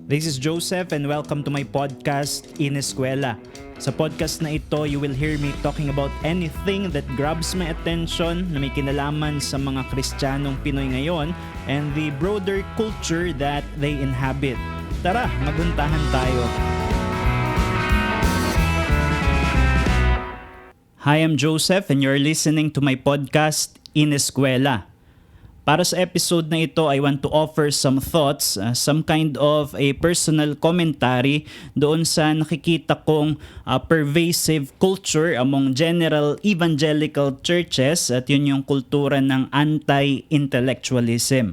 This is Joseph and welcome to my podcast, In Eskwela. Sa podcast na ito, you will hear me talking about anything that grabs my attention na may kinalaman sa mga Kristiyanong Pinoy ngayon and the broader culture that they inhabit. Tara, maguntahan tayo. Hi, I'm Joseph and you're listening to my podcast, In Eskwela. Para sa episode na ito, I want to offer some thoughts, some kind of a personal commentary doon sa nakikita kong pervasive culture among general evangelical churches at yun yung kultura ng anti-intellectualism.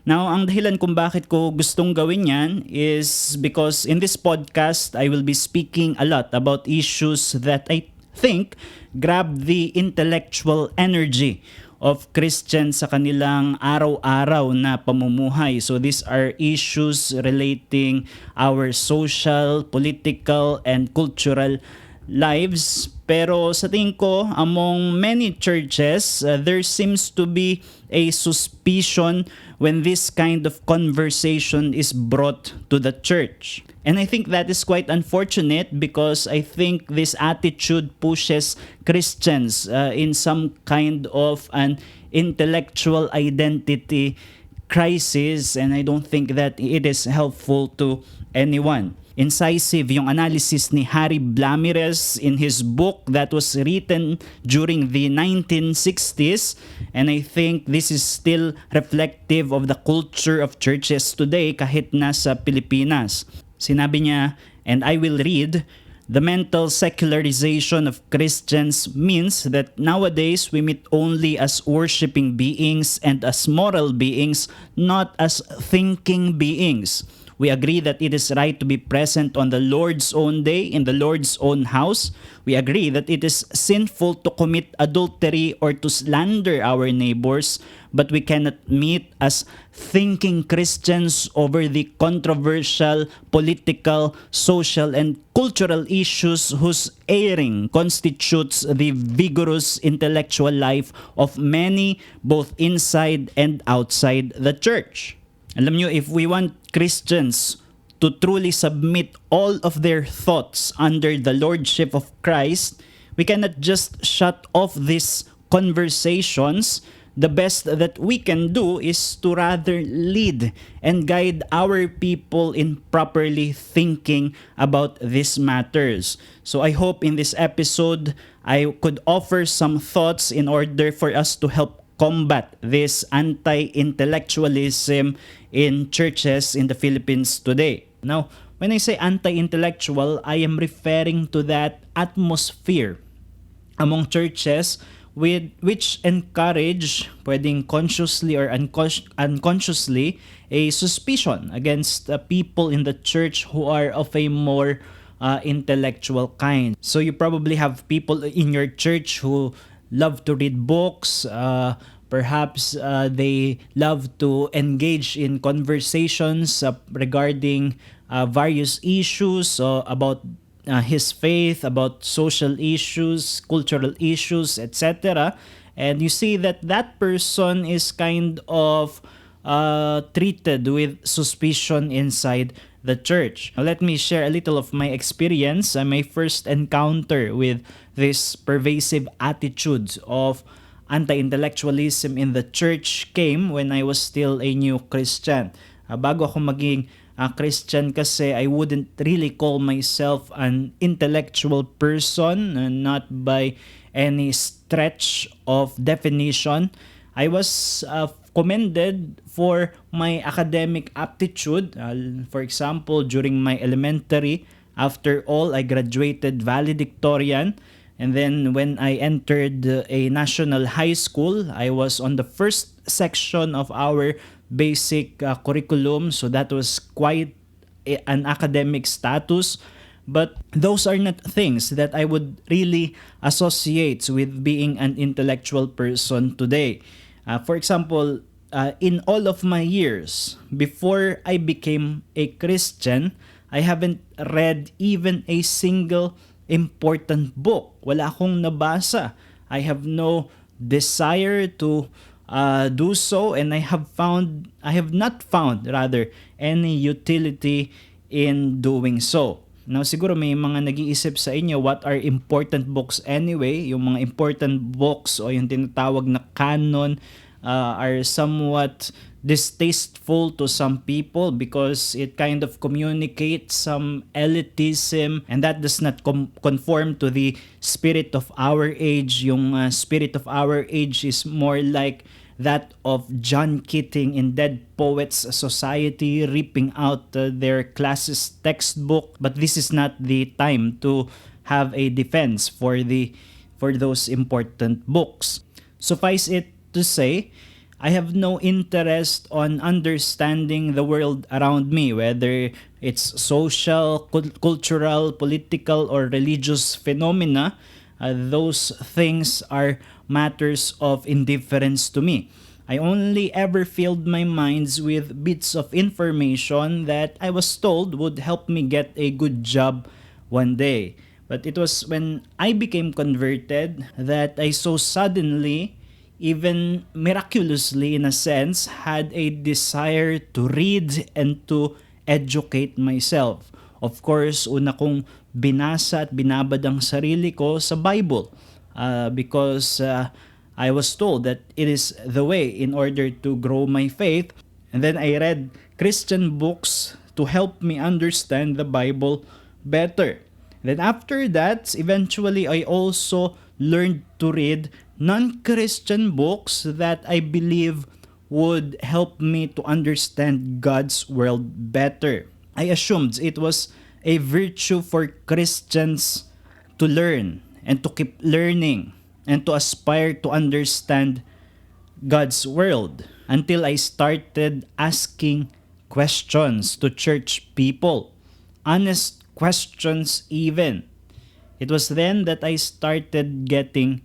Now, ang dahilan kung bakit ko gustong gawin yan is because in this podcast, I will be speaking a lot about issues that I think grab the intellectual energy of Christians sa kanilang araw-araw na pamumuhay. So these are issues relating our social, political, and cultural lives. Pero sa tingin ko, among many churches, there seems to be a suspicion when this kind of conversation is brought to the church. And I think that is quite unfortunate because I think this attitude pushes Christians in some kind of an intellectual identity crisis, and I don't think that it is helpful to anyone. Incisive yung analysis ni Harry Blamirez in his book that was written during the 1960s, and I think this is still reflective of the culture of churches today kahit nasa Pilipinas. Sinabi niya, and I will read, "The mental secularization of Christians means that nowadays we meet only as worshiping beings and as moral beings, not as thinking beings. We agree that it is right to be present on the Lord's own day in the Lord's own house. We agree that it is sinful to commit adultery or to slander our neighbors, but we cannot meet as thinking Christians over the controversial political, social, and cultural issues whose airing constitutes the vigorous intellectual life of many, both inside and outside the church." Alam nyo, if we want Christians to truly submit all of their thoughts under the lordship of Christ, we cannot just shut off these conversations. The best that we can do is to rather lead and guide our people in properly thinking about these matters. So I hope in this episode, I could offer some thoughts in order for us to help combat this anti-intellectualism in churches in the Philippines today. Now, when I say anti-intellectual, I am referring to that atmosphere among churches which encourage, pwedeng consciously or unconsciously, a suspicion against people in the church who are of a more intellectual kind. So you probably have people in your church who love to read books, perhaps they love to engage in conversations regarding various issues about his faith, about social issues, cultural issues, etc. And you see that that person is kind of treated with suspicion inside the church. Now, let me share a little of my experience. My first encounter with this pervasive attitude of anti-intellectualism in the church came when I was still a new Christian. Bago ako maging Christian kasi, I wouldn't really call myself an intellectual person, not by any stretch of definition. I was commended for my academic aptitude. For example, during my elementary, after all, I graduated valedictorian. And then when I entered a national high school, I was on the first section of our basic curriculum. So that was quite an academic status. But those are not things that I would really associate with being an intellectual person today. For example, in all of my years, before I became a Christian, I haven't read even a single important book. Wala akong nabasa. I have no desire to do so, and I have not found rather any utility in doing so. Now siguro may mga nag-iisip sa inyo, what are important books anyway? Yung mga important books o yung tinatawag na canon are somewhat distasteful to some people because it kind of communicates some elitism, and that does not conform to the spirit of our age. Yung spirit of our age is more like that of John Keating in Dead Poets Society, ripping out their class's textbook. But this is not the time to have a defense for those important books. Suffice it to say, I have no interest on understanding the world around me, whether it's social, cultural, political, or religious phenomena. Those things are matters of indifference to me. I only ever filled my minds with bits of information that I was told would help me get a good job one day. But it was when I became converted that I so suddenly, even miraculously in a sense, had a desire to read and to educate myself. Of course, una kong binasa at binabad ang sarili ko sa Bible because I was told that it is the way in order to grow my faith. And then I read Christian books to help me understand the Bible better. Then after that, eventually I also learned to read non-Christian books that I believe would help me to understand God's world better. I assumed it was a virtue for Christians to learn and to keep learning and to aspire to understand God's world until I started asking questions to church people. Honest questions even. It was then that I started getting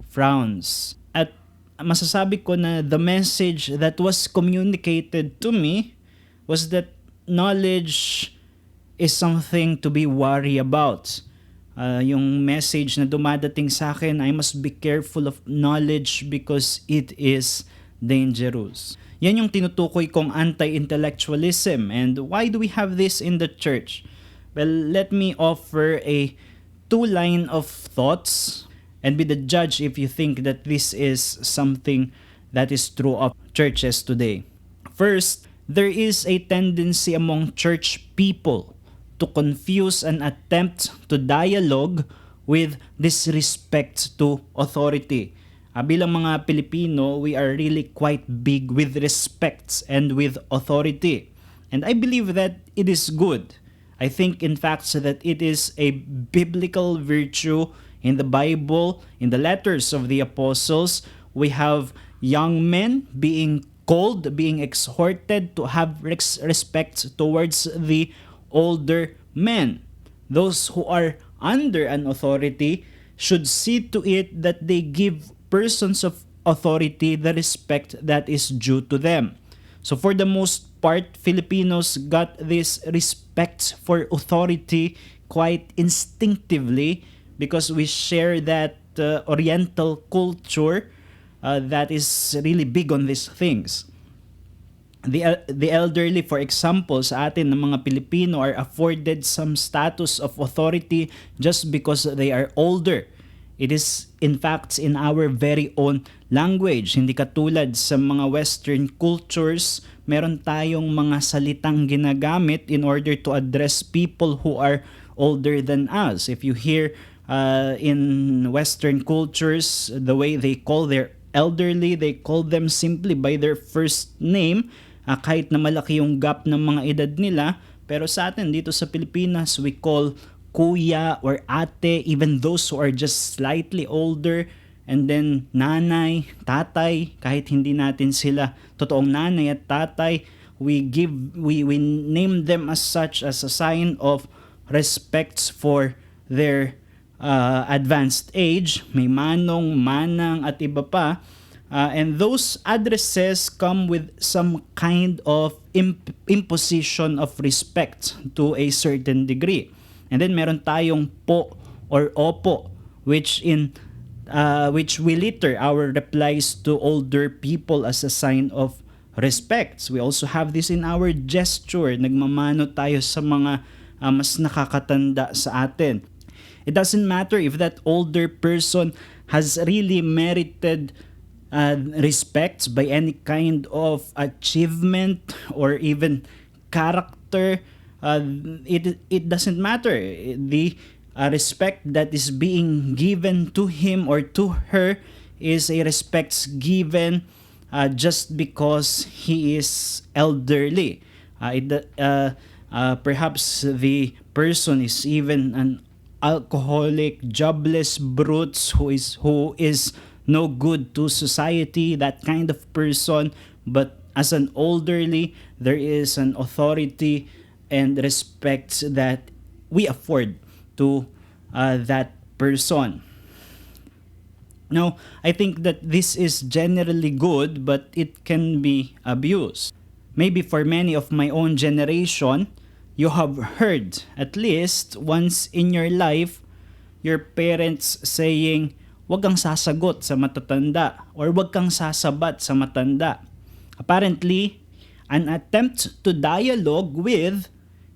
frowns. At masasabi ko na the message that was communicated to me was that knowledge is something to be worried about. Yung message na dumadating sa akin, I must be careful of knowledge because it is dangerous. Yan yung tinutukoy kong anti-intellectualism. And why do we have this in the church? Well, let me offer a two-line of thoughts and be the judge if you think that this is something that is true of churches today. First, there is a tendency among church people to confuse an attempt to dialogue with disrespect to authority. Bilang mga Pilipino, we are really quite big with respects and with authority. And I believe that it is good. I think in fact that it is a biblical virtue in the Bible, in the letters of the apostles. We have young men being called, being exhorted to have respect towards the older men. Those who are under an authority should see to it that they give persons of authority the respect that is due to them. So for the most part, Filipinos got this respect for authority quite instinctively because we share that Oriental culture that is really big on these things. The elderly, for example, sa atin ng mga Pilipino are afforded some status of authority just because they are older. It is in fact in our very own language. Hindi katulad sa mga Western cultures, meron tayong mga salitang ginagamit in order to address people who are older than us. If you hear in Western cultures, the way they call their elderly, they call them simply by their first name, kahit na malaki yung gap ng mga edad nila. Pero sa atin dito sa Pilipinas, we call kuya or ate, even those who are just slightly older, and then nanay, tatay, kahit hindi natin sila totoong nanay at tatay, we name them as such as a sign of respect for their advanced age. May manong, manang at iba pa. And those addresses come with some kind of imposition of respect to a certain degree. And then meron tayong po or opo, which in which we litter our replies to older people as a sign of respect. We also have this in our gesture. Nagmamano tayo sa mga mas nakakatanda sa atin. It doesn't matter if that older person has really merited respect by any kind of achievement or even character. It doesn't matter. The respect that is being given to him or to her is a respect given just because he is elderly. Perhaps the person is even an alcoholic, jobless brutes who is no good to society, that kind of person. But as an elderly, there is an authority and respect that we afford to that person. Now, I think that this is generally good, but it can be abused. Maybe for many of my own generation, you have heard at least once in your life your parents saying, "Wag kang sasagot sa matatanda," or "Wag kang sasabat sa matanda." Apparently, an attempt to dialogue with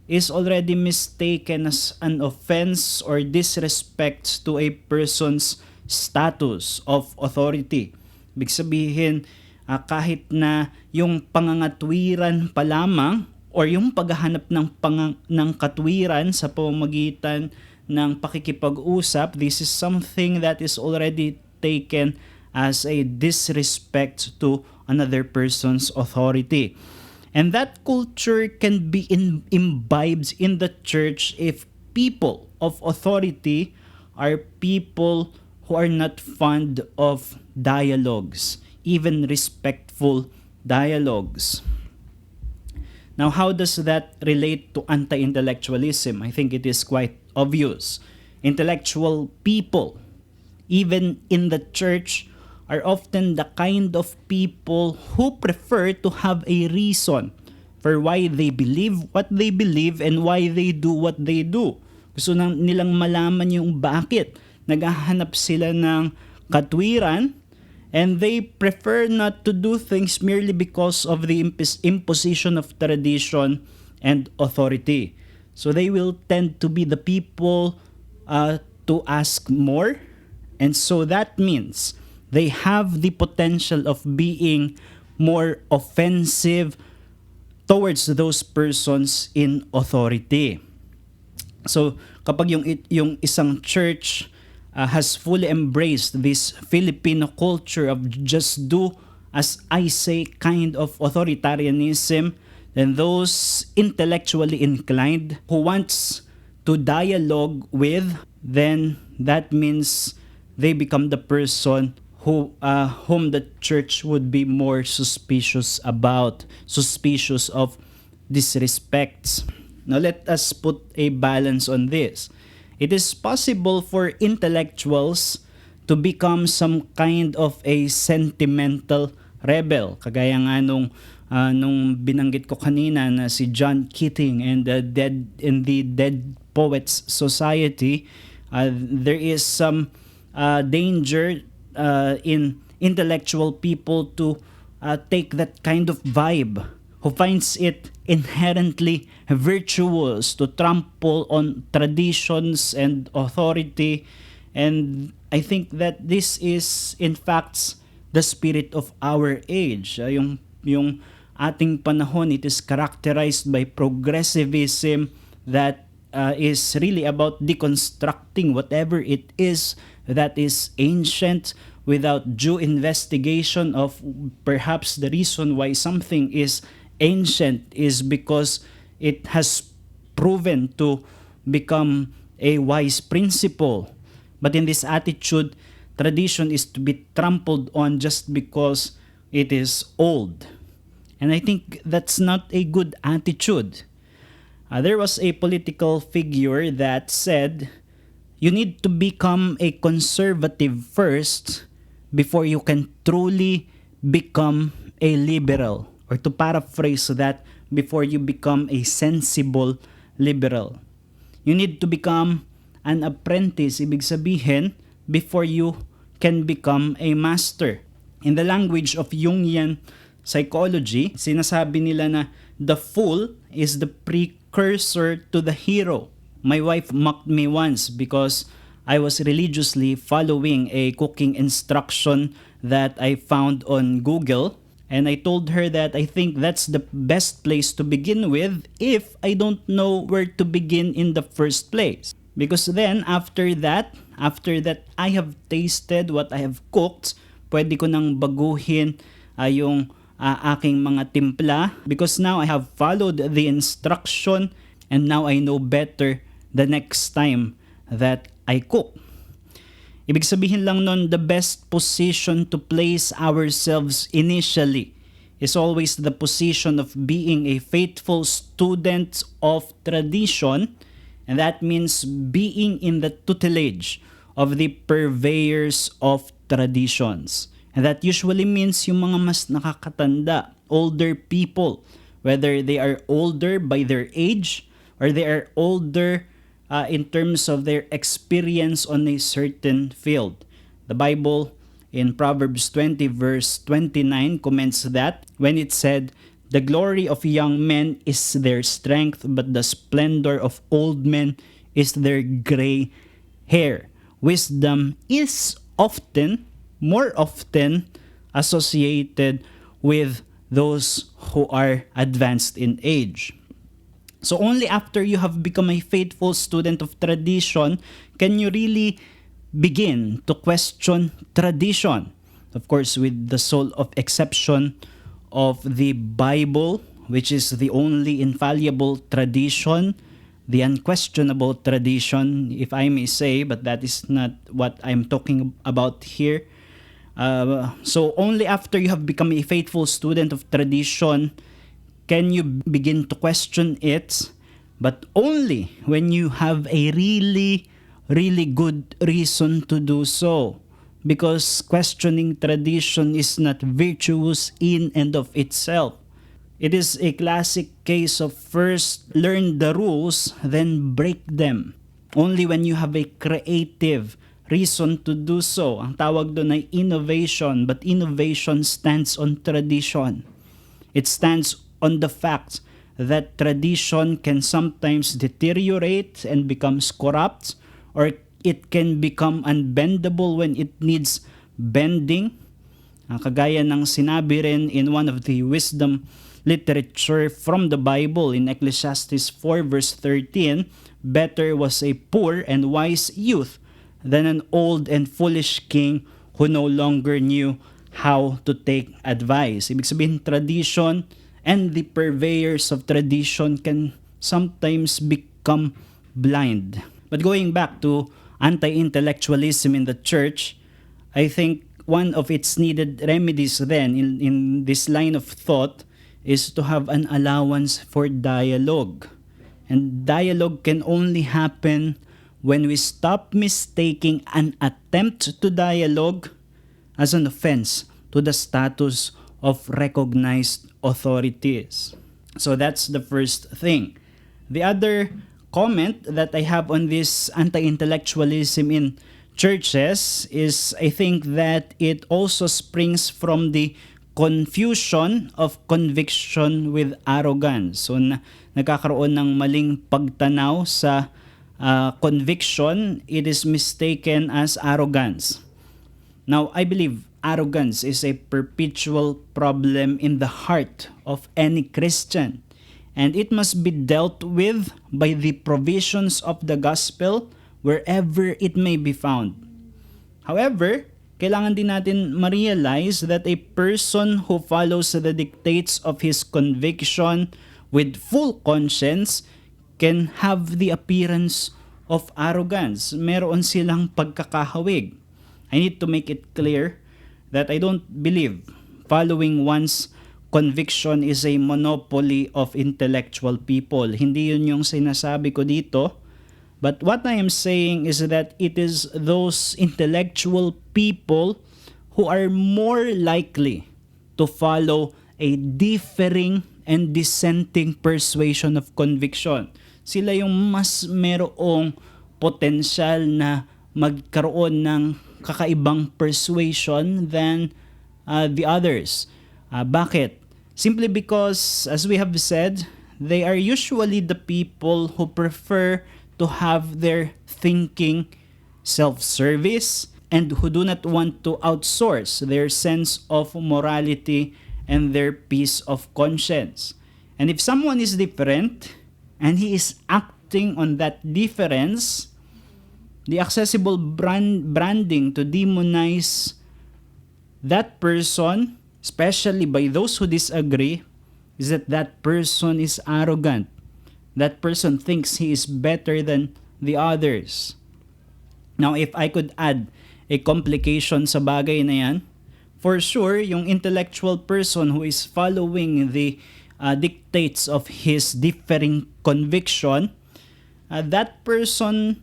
is already mistaken as an offense or disrespect to a person's status of authority. Ibig sabihin, kahit na yung pangangatwiran pa lamang or yung paghahanap ng katwiran sa pamamagitan ng pakikipag-usap, this is something that is already taken as a disrespect to another person's authority. And that culture can be imbibed in the church if people of authority are people who are not fond of dialogues, even respectful dialogues. Now, how does that relate to anti-intellectualism? I think it is quite obvious. Intellectual people, even in the church, are often the kind of people who prefer to have a reason for why they believe what they believe and why they do what they do. Gusto nilang malaman yung bakit. Naghahanap sila ng katwiran, and they prefer not to do things merely because of the imposition of tradition and authority. So they will tend to be the people to ask more, and so that means they have the potential of being more offensive towards those persons in authority. So kapag yung isang church has fully embraced this Filipino culture of just do as I say kind of authoritarianism, then those intellectually inclined who wants to dialogue with, then that means they become the person whom the church would be more suspicious of disrespect. Now let us put a balance on this. It is possible for intellectuals to become some kind of a sentimental rebel. Kagaya nga nung binanggit ko kanina na si John Keating and the Dead Poets Society, there is some danger in intellectual people to take that kind of vibe, who finds it inherently virtuous to trample on traditions and authority. And I think that this is in fact the spirit of our age. Yung ating panahon, it is characterized by progressivism that is really about deconstructing whatever it is that is ancient without due investigation of perhaps the reason why something is ancient is because it has proven to become a wise principle. But in this attitude, tradition is to be trampled on just because it is old. And I think that's not a good attitude. There was a political figure that said, you need to become a conservative first before you can truly become a liberal. Or to paraphrase that, before you become a sensible liberal. You need to become an apprentice, ibig sabihin, before you can become a master. In the language of Jungian psychology, sinasabi nila na the fool is the precursor to the hero. My wife mocked me once because I was religiously following a cooking instruction that I found on Google, and I told her that I think that's the best place to begin with if I don't know where to begin in the first place. Because then after that I have tasted what I have cooked, pwede ko nang baguhin yung aking mga timpla, because now I have followed the instruction and now I know better the next time that I cook. Ibig sabihin lang nun, the best position to place ourselves initially is always the position of being a faithful student of tradition, and that means being in the tutelage of the purveyors of traditions. And that usually means yung mga mas nakakatanda, older people, whether they are older by their age or they are older in terms of their experience on a certain field. The Bible in Proverbs 20 verse 29 comments that when it said, "The glory of young men is their strength, but the splendor of old men is their gray hair." Wisdom is more often associated with those who are advanced in age. So only after you have become a faithful student of tradition can you really begin to question tradition. Of course, with the sole of exception of the Bible, which is the only infallible tradition, the unquestionable tradition, if I may say, but that is not what I'm talking about here. So only after you have become a faithful student of tradition can you begin to question it, but only when you have a really, really good reason to do so. Because questioning tradition is not virtuous in and of itself. It is a classic case of first learn the rules, then break them. Only when you have a creative reason to do so. Ang tawag doon ay innovation, but innovation stands on tradition. It stands on the fact that tradition can sometimes deteriorate and becomes corrupt, or it can become unbendable when it needs bending. Kagaya ng sinabi rin in one of the wisdom literature from the Bible in Ecclesiastes 4 verse 13, "Better was a poor and wise youth than an old and foolish king who no longer knew how to take advice." Ibig sabihin, tradition and the purveyors of tradition can sometimes become blind. But going back to anti-intellectualism in the church, I think one of its needed remedies then in this line of thought is to have an allowance for dialogue. And dialogue can only happen when we stop mistaking an attempt to dialogue as an offense to the status of recognized authorities. So that's the first thing. The other comment that I have on this anti-intellectualism in churches is I think that it also springs from the confusion of conviction with arrogance. So nagkakaroon ng maling pagtanaw sa conviction, it is mistaken as arrogance. Now, I believe arrogance is a perpetual problem in the heart of any Christian, and it must be dealt with by the provisions of the gospel wherever it may be found. However, kailangan din natin ma-realize that a person who follows the dictates of his conviction with full conscience can have the appearance of arrogance. Meron silang pagkakahawig. I need to make it clear that I don't believe following one's conviction is a monopoly of intellectual people. Hindi yun yung sinasabi ko dito. But what I am saying is that it is those intellectual people who are more likely to follow a differing and dissenting persuasion of conviction. Sila yung mas merong potensyal na magkaroon ng kakaibang persuasion than the others. Bakit? Simply because, as we have said, they are usually the people who prefer to have their thinking self-service and who do not want to outsource their sense of morality and their peace of conscience. And if someone is different and he is acting on that difference, the accessible branding to demonize that person, especially by those who disagree, is that that person is arrogant. That person thinks he is better than the others. Now, if I could add a complication sa bagay na yan, for sure, yung intellectual person who is following the dictates of his differing conviction, that person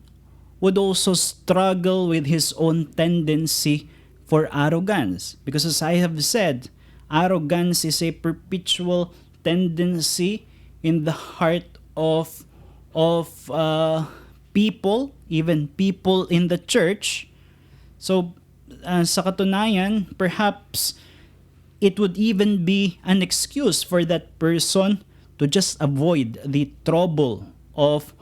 would also struggle with his own tendency for arrogance. Because as I have said, arrogance is a perpetual tendency in the heart of people, even people in the church. So, sa katunayan, perhaps it would even be an excuse for that person to just avoid the trouble of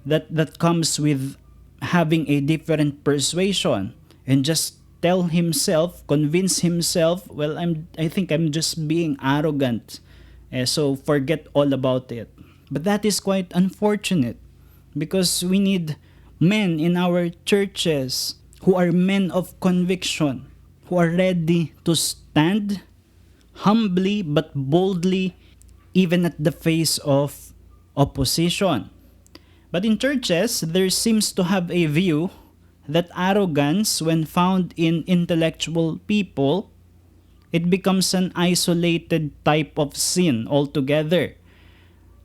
that comes with having a different persuasion and just tell himself, convince himself, well, I think I'm just being arrogant. So forget all about it. But that is quite unfortunate because we need men in our churches who are men of conviction, who are ready to stand humbly but boldly even at the face of opposition. But in churches, there seems to have a view that arrogance, when found in intellectual people, it becomes an isolated type of sin altogether.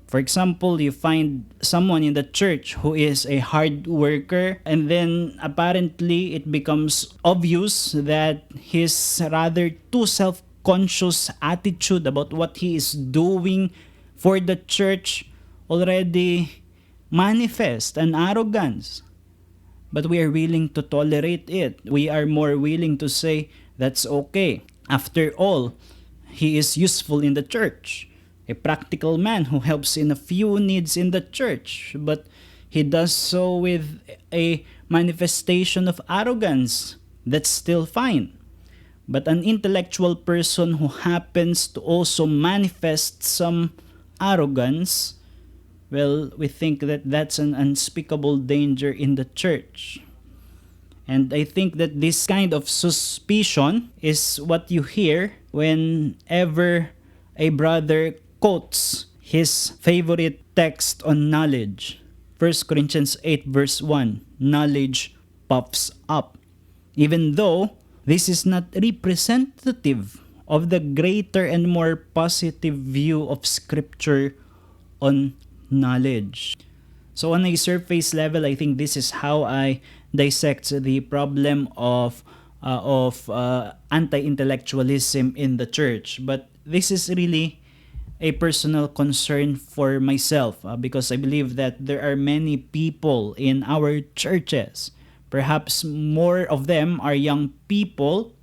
For example, you find someone in the church who is a hard worker, and then apparently it becomes obvious that his rather too self-conscious attitude about what he is doing for the church already manifest an arrogance. But we are willing to tolerate it. We are more willing to say that's okay. After all, he is useful in the church. A practical man who helps in a few needs in the church, but he does so with a manifestation of arrogance. That's still fine. But an intellectual person who happens to also manifest some arrogance, well, we think that that's an unspeakable danger in the church. And I think that this kind of suspicion is what you hear whenever a brother quotes his favorite text on knowledge. 1 Corinthians 8 verse 1, knowledge puffs up. Even though this is not representative of the greater and more positive view of Scripture on knowledge. So on a surface level, I think this is how I dissect the problem of anti-intellectualism in the church. But this is really a personal concern for myself because I believe that there are many people in our churches. Perhaps more of them are young people.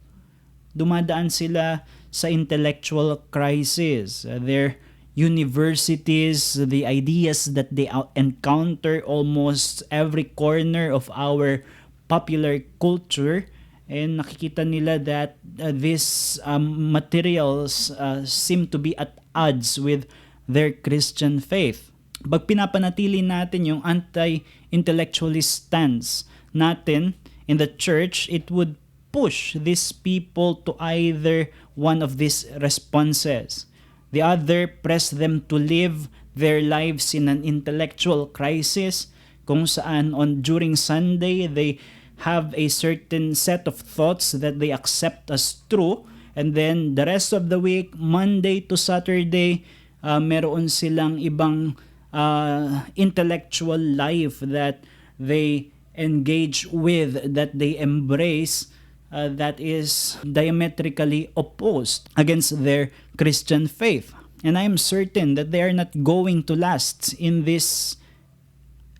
Dumadaan sila sa intellectual crisis. Their universities, the ideas that they encounter almost every corner of our popular culture, and nakikita nila that these materials seem to be at odds with their Christian faith. Pag pinapanatili natin yung anti-intellectualist stance natin in the church, it would push these people to either one of these responses. The other, press them to live their lives in an intellectual crisis kung saan during Sunday they have a certain set of thoughts that they accept as true, and then the rest of the week, Monday to Saturday, meron silang ibang intellectual life that they engage with, that they embrace, that is diametrically opposed against their Christian faith. And I am certain that they are not going to last in this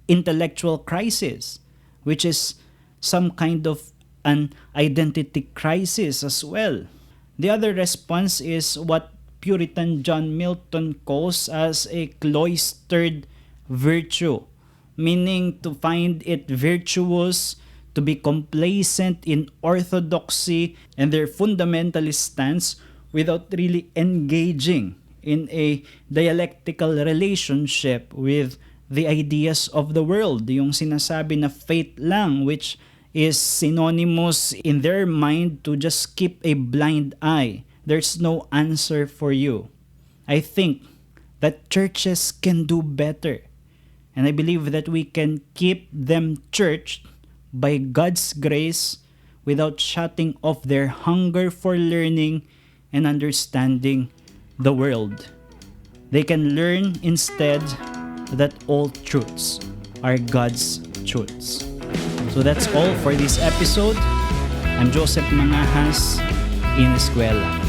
intellectual crisis, which is some kind of an identity crisis as well. The other response is what Puritan John Milton calls as a cloistered virtue, meaning to find it virtuous to be complacent in orthodoxy and their fundamentalist stance without really engaging in a dialectical relationship with the ideas of the world. Yung sinasabi na faith lang, which is synonymous in their mind to just keep a blind eye. There's no answer for you. I think that churches can do better. And I believe that we can keep them churched by God's grace without shutting off their hunger for learning and understanding the world. They can learn instead that all truths are God's truths. So that's all for this episode. I'm Joseph Mangahas in Eskwela.